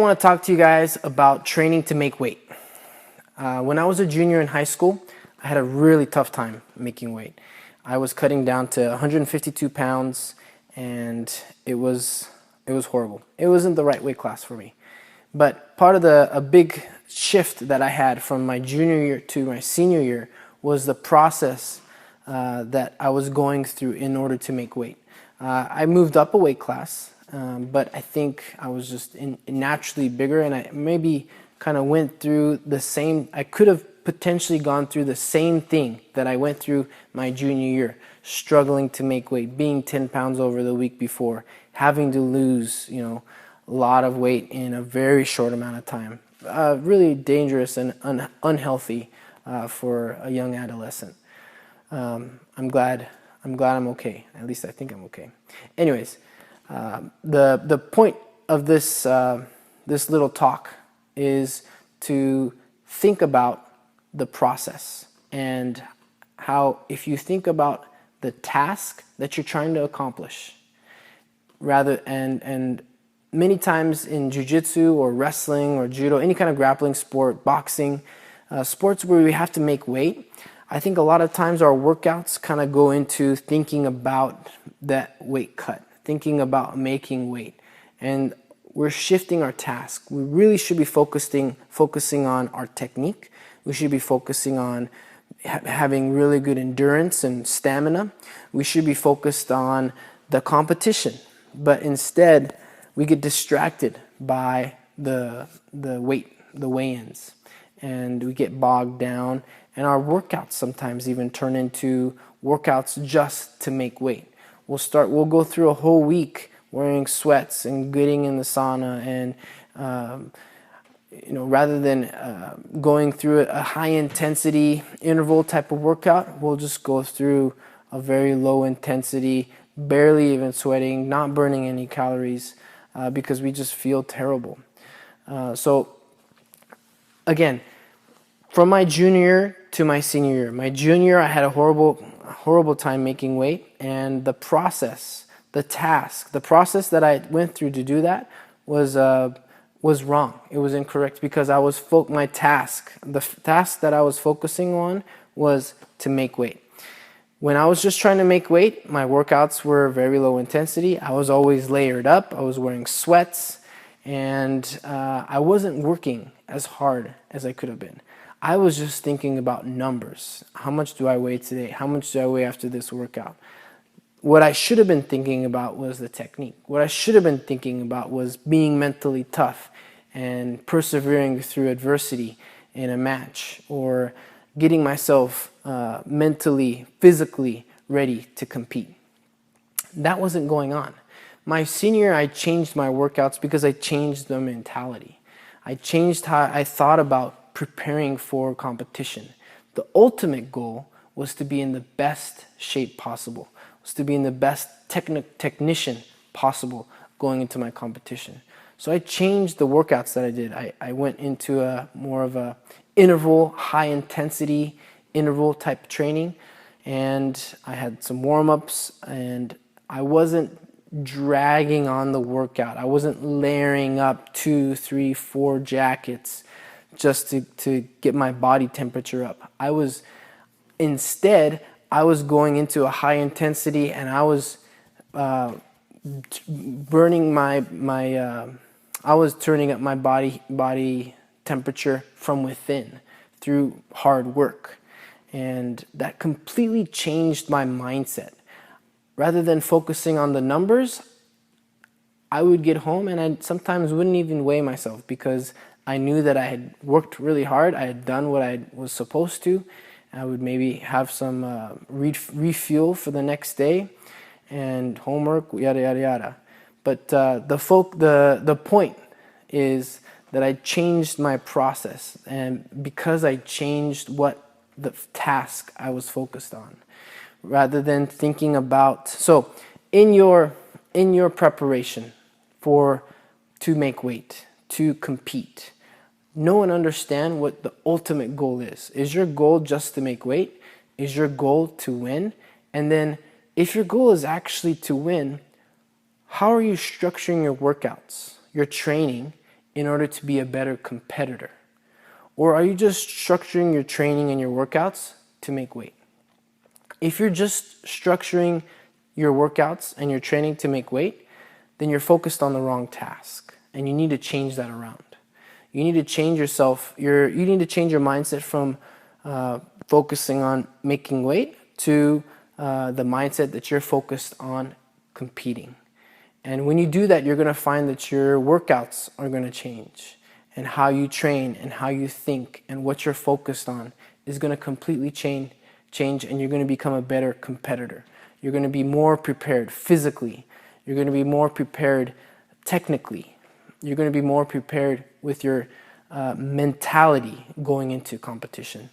I want to talk to you guys about training to make weight. When I was a junior in high school, I had a really tough time making weight. I was cutting down to 152 pounds and it was horrible. It wasn't the right weight class for me. But part of a big shift that I had from my junior year to my senior year was the process that I was going through in order to make weight. I moved up a weight class, but I think I was just naturally bigger, and I maybe kind of went through the same, I could have potentially gone through the same thing that I went through my junior year, struggling to make weight, being 10 pounds over the week before, having to lose, a lot of weight in a very short amount of time. Really dangerous and unhealthy for a young adolescent. I'm glad I'm okay. At least I think I'm okay. Anyways, the point of this this little talk is to think about the process and how, if you think about the task that you're trying to accomplish, and many times in jiu-jitsu or wrestling or judo, any kind of grappling sport, boxing, sports where we have to make weight, I think a lot of times our workouts kind of go into thinking about that weight cut, thinking about making weight, and we're shifting our task. We really should be focusing on our technique. We should be focusing on having really good endurance and stamina. We should be focused on the competition, but instead we get distracted by the weigh-ins, and we get bogged down, and our workouts sometimes even turn into workouts just to make weight. We'll go through a whole week wearing sweats and getting in the sauna, and rather than going through a high intensity interval type of workout, we'll just go through a very low intensity, barely even sweating, not burning any calories, because we just feel terrible. So again, from my junior to my senior year, my junior I had a horrible time making weight, and the process, the process that I went through to do that was wrong. It was incorrect, because the task that I was focusing on was to make weight. When I was just trying to make weight, my workouts were very low intensity. I was always layered up. I was wearing sweats, and I wasn't working as hard as I could have been. I was just thinking about numbers. How much do I weigh today? How much do I weigh after this workout? What I should have been thinking about was the technique. What I should have been thinking about was being mentally tough and persevering through adversity in a match, or getting myself mentally, physically ready to compete. That wasn't going on. My senior year, I changed my workouts because I changed the mentality. I changed how I thought about preparing for competition. The ultimate goal was to be in the best shape possible, was to be in the best technician possible going into my competition. So I changed the workouts that I did. I went into more of a interval, high intensity interval type training, and I had some warm-ups, and I wasn't dragging on the workout. I wasn't layering up 2, 3, 4 jackets just to get my body temperature up. Instead I was going into a high intensity, and I was burning I was turning up my body temperature from within through hard work. And that completely changed my mindset. Rather than focusing on the numbers, I would get home and I sometimes wouldn't even weigh myself, because I knew that I had worked really hard. I had done what I was supposed to. I would maybe have some refuel for the next day and homework, yada, yada, yada. But the point is that I changed my process, and because I changed what the task I was focused on, rather than thinking about, so in your preparation to make weight, to compete, know and understand what the ultimate goal is. Is your goal just to make weight? Is your goal to win? And then if your goal is actually to win, how are you structuring your workouts, your training, in order to be a better competitor? Or are you just structuring your training and your workouts to make weight? If you're just structuring your workouts and your training to make weight, then you're focused on the wrong task, and you need to change that around. You need to change yourself. You need to change your mindset from focusing on making weight to the mindset that you're focused on competing. And when you do that, you're going to find that your workouts are going to change, and how you train and how you think and what you're focused on is going to completely change, and you're going to become a better competitor. You're going to be more prepared physically. You're going to be more prepared technically. You're going to be more prepared with your mentality going into competition.